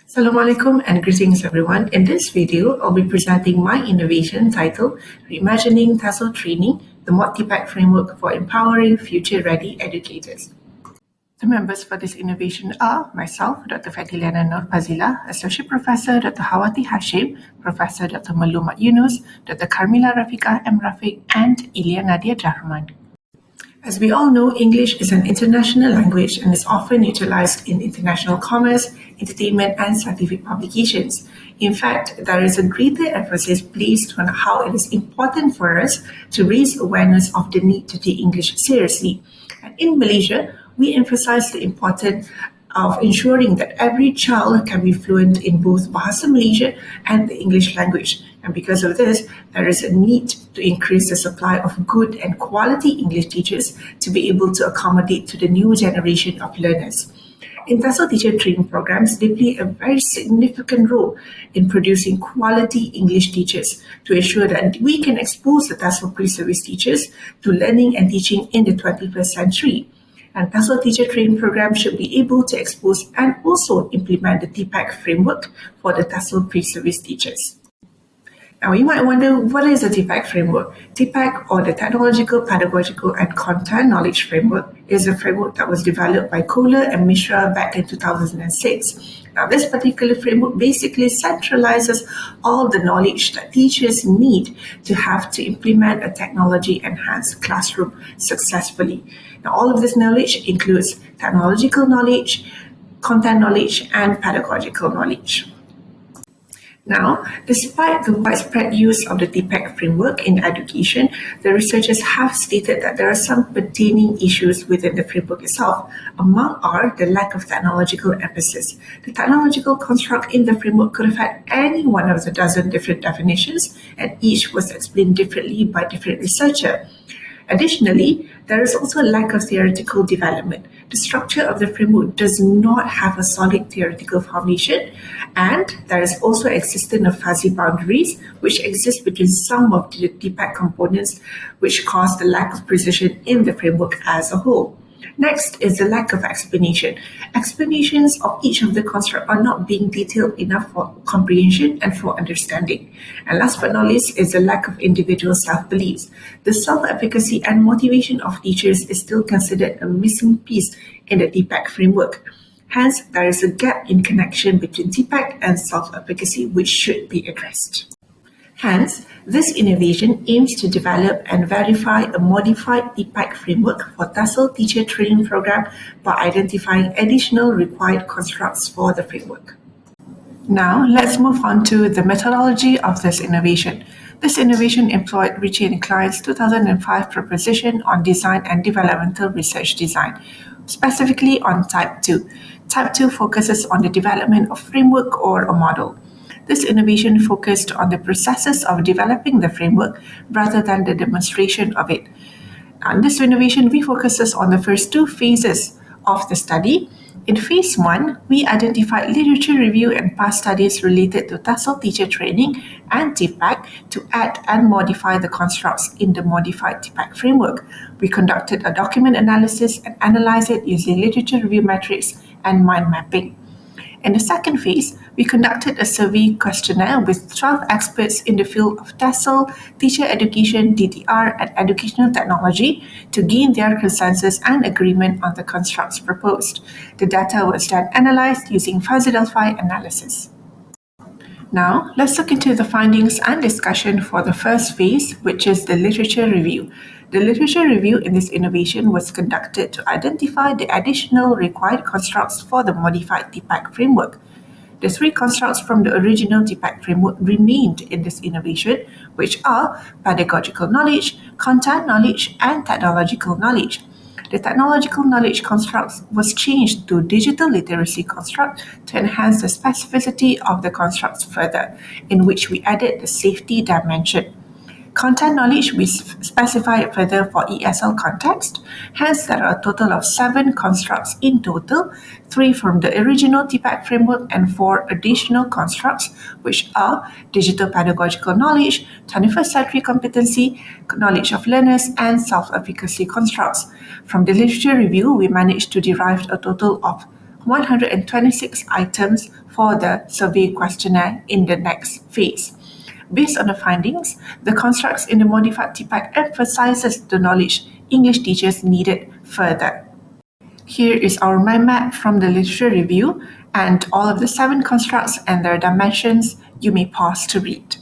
Assalamualaikum and greetings everyone. In this video, I'll be presenting my innovation titled Reimagining TESL Training, the MOD-TPACK Framework for Empowering Future-Ready Educators. The members for this innovation are myself, Dr. Fatiliana Nur Fazila, Associate Professor Dr. Hawati Hashim, Professor Dr. Malumat Yunus, Dr. Carmila Rafiqah M. Rafiq, and Ilya Nadia Jahman. As we all know, English is an international language and is often utilized in international commerce, entertainment, and scientific publications. In fact, there is a greater emphasis placed on how it is important for us to raise awareness of the need to take English seriously. And in Malaysia, we emphasize the importance of ensuring that every child can be fluent in both Bahasa Malaysia and the English language. And because of this, there is a need to increase the supply of good and quality English teachers to be able to accommodate to the new generation of learners. In TESL teacher training programs, they play a very significant role in producing quality English teachers to ensure that we can expose the TESL pre-service teachers to learning and teaching in the 21st century. And TESL teacher training program should be able to expose and also implement the TPACK framework for the TESL pre-service teachers. Now, you might wonder, what is the TPACK framework? TPACK, or the Technological, Pedagogical and Content Knowledge Framework, is a framework that was developed by Kohler and Mishra back in 2006. Now, this particular framework basically centralizes all the knowledge that teachers need to have to implement a technology-enhanced classroom successfully. Now, all of this knowledge includes technological knowledge, content knowledge, and pedagogical knowledge. Now, despite the widespread use of the TPACK framework in education, the researchers have stated that there are some pertaining issues within the framework itself. Among are the lack of technological emphasis. The technological construct in the framework could have had any one of the dozen different definitions, and each was explained differently by different researchers. Additionally, there is also a lack of theoretical development. The structure of the framework does not have a solid theoretical foundation, and there is also existence of fuzzy boundaries which exist between some of the TPACK components, which cause the lack of precision in the framework as a whole. Next is the lack of explanation. Explanations of each of the constructs are not being detailed enough for comprehension and for understanding. And last but not least is the lack of individual self-beliefs. The self-efficacy and motivation of teachers is still considered a missing piece in the TPACK framework. Hence, there is a gap in connection between TPACK and self-efficacy which should be addressed. Hence, this innovation aims to develop and verify a modified TPACK framework for TESL teacher training program by identifying additional required constructs for the framework. Now, let's move on to the methodology of this innovation. This innovation employed Ritchie and Klein's 2005 proposition on design and developmental research design, specifically on Type 2. Type 2 focuses on the development of framework or a model. This innovation focused on the processes of developing the framework rather than the demonstration of it. And this innovation refocuses on the first two phases of the study. In phase 1, we identified literature review and past studies related to TESL teacher training and TPACK to add and modify the constructs in the modified TPACK framework. We conducted a document analysis and analyzed it using literature review metrics and mind mapping. In the second phase, we conducted a survey questionnaire with 12 experts in the field of TESL, teacher education, DTR, and educational technology to gain their consensus and agreement on the constructs proposed. The data was then analyzed using fuzzy Delphi analysis. Now, let's look into the findings and discussion for the first phase, which is the literature review. The literature review in this innovation was conducted to identify the additional required constructs for the modified TPACK framework. The three constructs from the original TPACK framework remained in this innovation, which are pedagogical knowledge, content knowledge, and technological knowledge. The technological knowledge construct was changed to digital literacy construct to enhance the specificity of the constructs further, in which we added the safety dimension. Content knowledge we specified further for ESL context. Hence, there are a total of 7 constructs in total, 3 from the original TPACK framework and 4 additional constructs, which are digital pedagogical knowledge, 21st century competency, knowledge of learners, and self-efficacy constructs. From the literature review, we managed to derive a total of 126 items for the survey questionnaire in the next phase. Based on the findings, the constructs in the modified TPACK emphasizes the knowledge English teachers needed further. Here is our mind map from the literature review and all of the 7 constructs and their dimensions. You may pause to read.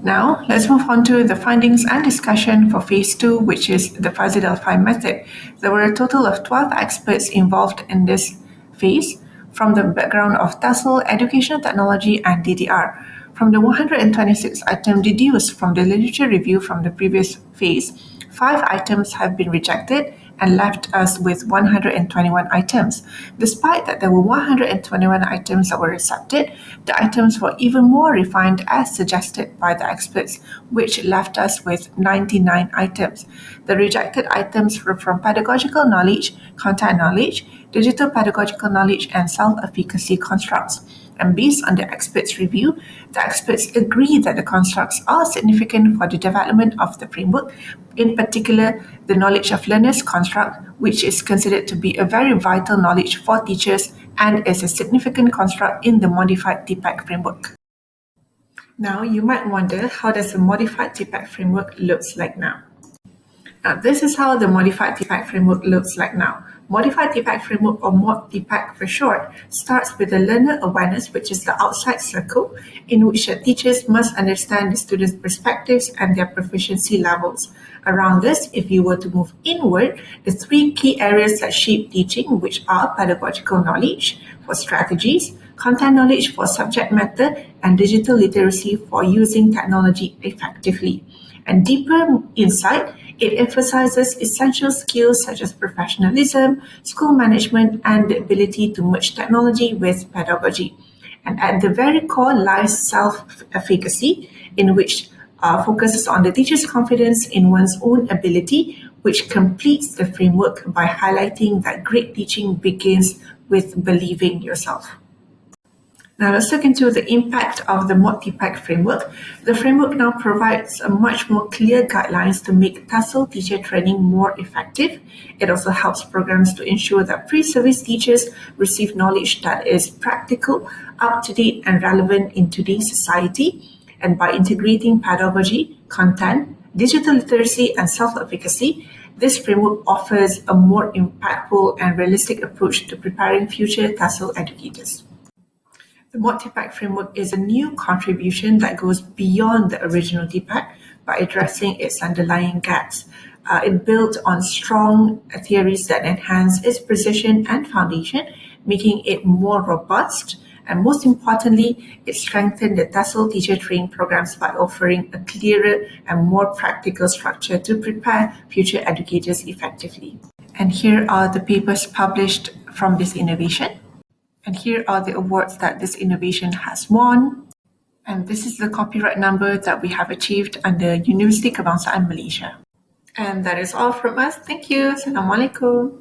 Now, let's move on to the findings and discussion for Phase 2, which is the Fuzzy Delphi method. There were a total of 12 experts involved in this phase from the background of TESL, educational technology, and DDR. From the 126 items deduced from the literature review from the previous phase, 5 items have been rejected and left us with 121 items. Despite that there were 121 items that were accepted, the items were even more refined as suggested by the experts, which left us with 99 items. The rejected items were from pedagogical knowledge, content knowledge, digital pedagogical knowledge, and self-efficacy constructs. And based on the experts' review, the experts agree that the constructs are significant for the development of the framework, in particular the knowledge of learners construct, which is considered to be a very vital knowledge for teachers and is a significant construct in the modified TPACK framework. Now, you might wonder, how does the modified TPACK framework looks like now? This is how the modified TPACK framework looks like now. Modified TPACK framework, or MOD-TPACK for short, starts with the learner awareness, which is the outside circle, in which the teachers must understand the students' perspectives and their proficiency levels. Around this, if you were to move inward, the 3 key areas that shape teaching, which are pedagogical knowledge for strategies, content knowledge for subject matter, and digital literacy for using technology effectively. And deeper insight, it emphasizes essential skills such as professionalism, school management, and the ability to merge technology with pedagogy. And at the very core lies self-efficacy, in which focuses on the teacher's confidence in one's own ability, which completes the framework by highlighting that great teaching begins with believing yourself. Now let's look into the impact of the MOD-TPACK framework. The framework now provides a much more clear guidelines to make TESL teacher training more effective. It also helps programs to ensure that pre-service teachers receive knowledge that is practical, up-to-date, and relevant in today's society. And by integrating pedagogy, content, digital literacy, and self-efficacy, this framework offers a more impactful and realistic approach to preparing future TESL educators. The MOD-TPACK framework is a new contribution that goes beyond the original TPACK by addressing its underlying gaps. It built on strong theories that enhance its precision and foundation, making it more robust. And most importantly, it strengthened the TESL teacher training programs by offering a clearer and more practical structure to prepare future educators effectively. And here are the papers published from this innovation. And here are the awards that this innovation has won. And this is the copyright number that we have achieved under University Kebangsaan Malaysia. And that is all from us. Thank you. Assalamualaikum.